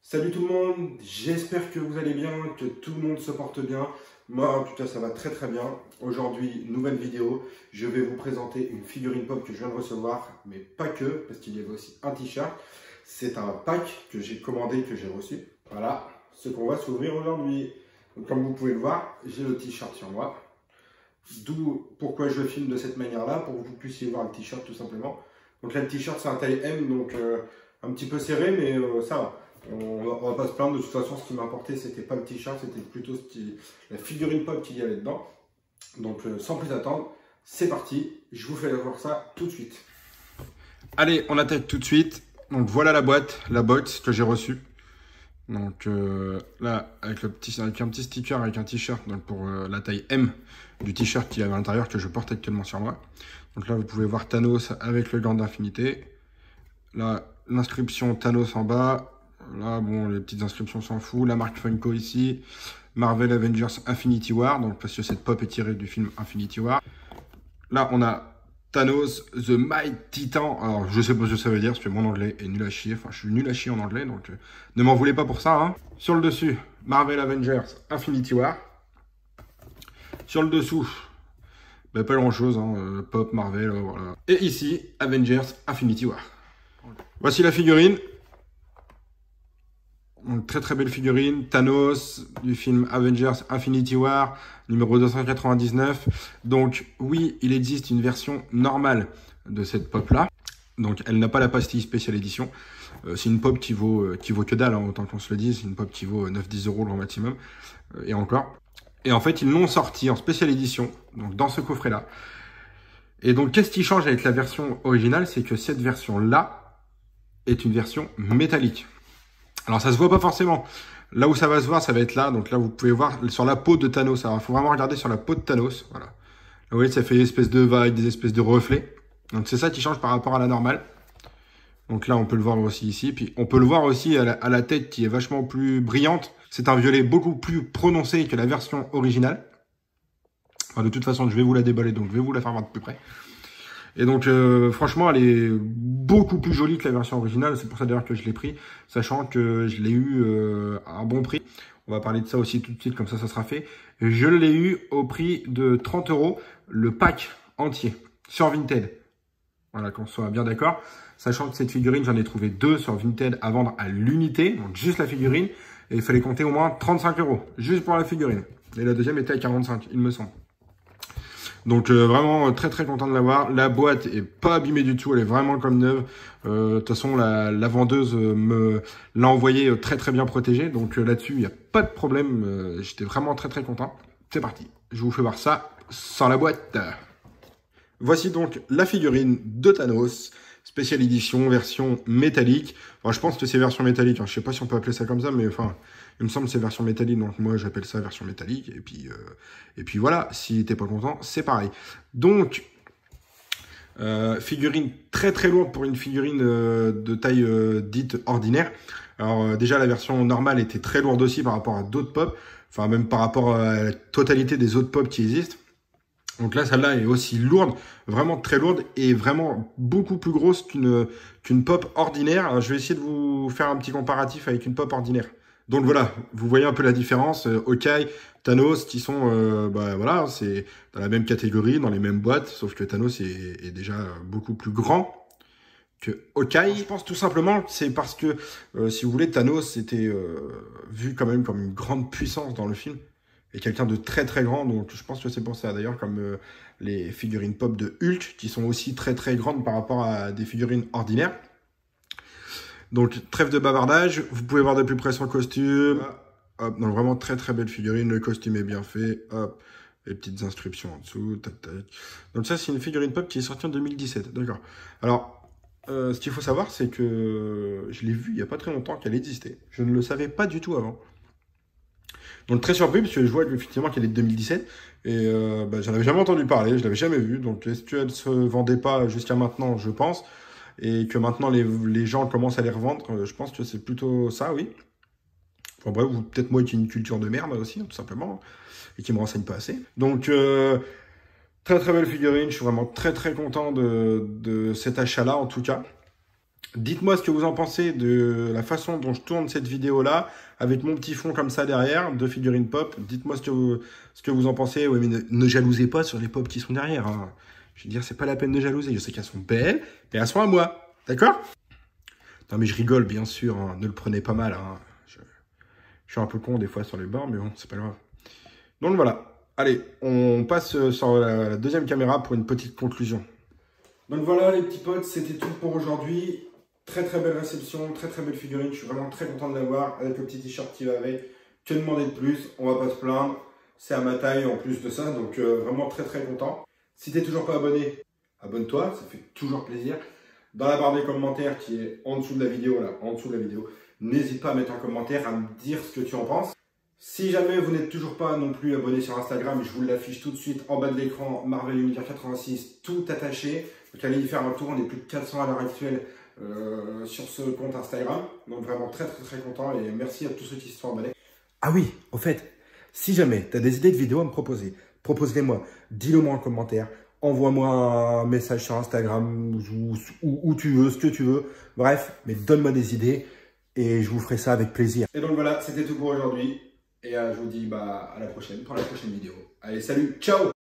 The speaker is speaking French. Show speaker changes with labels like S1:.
S1: Salut tout le monde, j'espère que vous allez bien, que tout le monde se porte bien. Moi en tout cas ça va très très bien. Aujourd'hui, nouvelle vidéo, je vais vous présenter une figurine pop que je viens de recevoir, mais pas que, parce qu'il y avait aussi un t-shirt. C'est un pack que j'ai commandé, que j'ai reçu. Voilà ce qu'on va s'ouvrir aujourd'hui. Donc, comme vous pouvez le voir, j'ai le t-shirt sur moi. D'où pourquoi je filme de cette manière-là, pour que vous puissiez voir le t-shirt tout simplement. Donc là le t-shirt c'est un taille M, donc un petit peu serré, mais ça va. On va pas se plaindre, de toute façon ce qui m'a importé c'était pas le t-shirt, c'était plutôt la figurine pop qu'il y avait dedans. Donc sans plus attendre, c'est parti, je vous fais voir ça tout de suite. Allez, on attaque tout de suite. Donc voilà la box que j'ai reçue. Donc là, avec un petit sticker, avec un t-shirt pour la taille M du t-shirt qu'il y avait à l'intérieur que je porte actuellement sur moi. Donc là, vous pouvez voir Thanos avec le gant d'infinité. Là, l'inscription Thanos en bas. Là, bon, les petites inscriptions s'en fout. La marque Funko ici. Marvel Avengers Infinity War. Donc, parce que cette pop est tirée du film Infinity War. Là, on a Thanos, The Mighty Titan. Alors, je sais pas ce que ça veut dire, parce que mon anglais est nul à chier. Enfin, je suis nul à chier en anglais, donc ne m'en voulez pas pour ça. Hein. Sur le dessus, Marvel Avengers Infinity War. Sur le dessous, bah, pas grand-chose, hein, Pop, Marvel, voilà. Et ici, Avengers Infinity War. Voici la figurine. Donc, très très belle figurine, Thanos du film Avengers Infinity War, numéro 299. Donc oui, il existe une version normale de cette pop là. Donc elle n'a pas la pastille spéciale édition. C'est une pop qui vaut que dalle, hein, autant qu'on se le dise. C'est une pop qui vaut 9-10 € le grand maximum. Et encore. Et en fait, ils l'ont sorti en spéciale édition, donc dans ce coffret là. Et donc qu'est-ce qui change avec la version originale? C'est que cette version là est une version métallique. Alors ça se voit pas forcément. Là où ça va se voir, ça va être là. Donc là, vous pouvez voir sur la peau de Thanos. Alors il faut vraiment regarder sur la peau de Thanos. Voilà. Là, vous voyez, ça fait des espèces de vagues, des espèces de reflets. Donc c'est ça qui change par rapport à la normale. Donc là, on peut le voir aussi ici. Puis on peut le voir aussi à la tête qui est vachement plus brillante. C'est un violet beaucoup plus prononcé que la version originale. Enfin, de toute façon, je vais vous la déballer, donc je vais vous la faire voir de plus près. Et donc, franchement, elle est beaucoup plus jolie que la version originale. C'est pour ça d'ailleurs que je l'ai pris, sachant que je l'ai eu à un bon prix. On va parler de ça aussi tout de suite, comme ça sera fait. Je l'ai eu au prix de 30 €, le pack entier, sur Vinted. Voilà, qu'on soit bien d'accord. Sachant que cette figurine, j'en ai trouvé 2 sur Vinted à vendre à l'unité, donc juste la figurine. Et il fallait compter au moins 35 €, juste pour la figurine. Et la deuxième était à 45, il me semble. Donc vraiment très très content de l'avoir. La boîte est pas abîmée du tout, elle est vraiment comme neuve. De toute façon la vendeuse me l'a envoyée très très bien protégée. Donc là-dessus il n'y a pas de problème. J'étais vraiment très très content. C'est parti, je vous fais voir ça sans la boîte. Voici donc la figurine de Thanos, spéciale édition, version métallique. Enfin, je pense que c'est version métallique, hein. Je sais pas si on peut appeler ça comme ça, mais enfin, il me semble que c'est version métallique, donc moi j'appelle ça version métallique. Et puis voilà, si t'es pas content, c'est pareil. Donc, figurine très très lourde pour une figurine de taille dite ordinaire. Alors déjà la version normale était très lourde aussi par rapport à d'autres pop, enfin même par rapport à la totalité des autres pop qui existent. Donc là, celle-là est aussi lourde, vraiment très lourde et vraiment beaucoup plus grosse qu'une pop ordinaire. Alors, je vais essayer de vous faire un petit comparatif avec une pop ordinaire. Donc voilà, vous voyez un peu la différence. Hawkeye, Thanos, qui sont, voilà, c'est dans la même catégorie, dans les mêmes boîtes, sauf que Thanos est déjà beaucoup plus grand que Hawkeye. Je pense tout simplement c'est parce que, si vous voulez, Thanos était vu quand même comme une grande puissance dans le film. Et quelqu'un de très très grand, donc je pense que c'est pour ça. D'ailleurs, comme les figurines pop de Hulk, qui sont aussi très très grandes par rapport à des figurines ordinaires. Donc, trêve de bavardage, vous pouvez voir de plus près son costume. Hop, donc vraiment très très belle figurine, le costume est bien fait. Hop, les petites inscriptions en dessous. Tac, tac. Donc ça, c'est une figurine pop qui est sortie en 2017, d'accord. Alors, ce qu'il faut savoir, c'est que je l'ai vu il n'y a pas très longtemps qu'elle existait. Je ne le savais pas du tout avant. Donc très surpris parce que je vois effectivement qu'elle est de 2017 et j'en avais jamais entendu parler, je l'avais jamais vue. Donc est-ce qu'elle se vendait pas jusqu'à maintenant, je pense, et que maintenant les gens commencent à les revendre, je pense que c'est plutôt ça, oui. Enfin bref, ou peut-être moi qui ai une culture de merde aussi, tout simplement, et qui me renseigne pas assez. Donc très très belle figurine, je suis vraiment très très content de cet achat-là en tout cas. Dites-moi ce que vous en pensez de la façon dont je tourne cette vidéo-là, avec mon petit fond comme ça derrière, de figurines pop. Dites-moi ce que vous en pensez. Ouais, mais ne jalousez pas sur les pop qui sont derrière. Hein. Je veux dire, c'est pas la peine de jalouser. Je sais qu'elles sont belles, mais elles sont à moi. D'accord? Non, mais je rigole, bien sûr. Hein. Ne le prenez pas mal. Hein. Je suis un peu con des fois sur les bords, mais bon, c'est pas grave. Donc voilà. Allez, on passe sur la deuxième caméra pour une petite conclusion. Donc voilà les petits potes, c'était tout pour aujourd'hui. Très très belle réception, très très belle figurine. Je suis vraiment très content de l'avoir avec le petit t-shirt qui va avec. Que demander de plus? On va pas se plaindre. C'est à ma taille en plus de ça, donc vraiment très très content. Si tu n'es toujours pas abonné, abonne-toi, ça fait toujours plaisir. Dans la barre des commentaires qui est en dessous de la vidéo, là, en dessous de la vidéo, n'hésite pas à mettre un commentaire, à me dire ce que tu en penses. Si jamais vous n'êtes toujours pas non plus abonné sur Instagram, je vous l'affiche tout de suite en bas de l'écran, Marvel Univers 86, tout attaché. Donc allez y faire un tour, on est plus de 400 à l'heure actuelle sur ce compte Instagram. Donc vraiment très très très content et merci à tous ceux qui se sont emballés. Ah oui, au fait, si jamais tu as des idées de vidéos à me proposer, propose-les-moi, dis-le-moi en commentaire, envoie-moi un message sur Instagram où tu veux, ce que tu veux. Bref, mais donne-moi des idées et je vous ferai ça avec plaisir. Et donc voilà, c'était tout pour aujourd'hui. Et je vous dis à la prochaine, pour la prochaine vidéo. Allez, salut, ciao!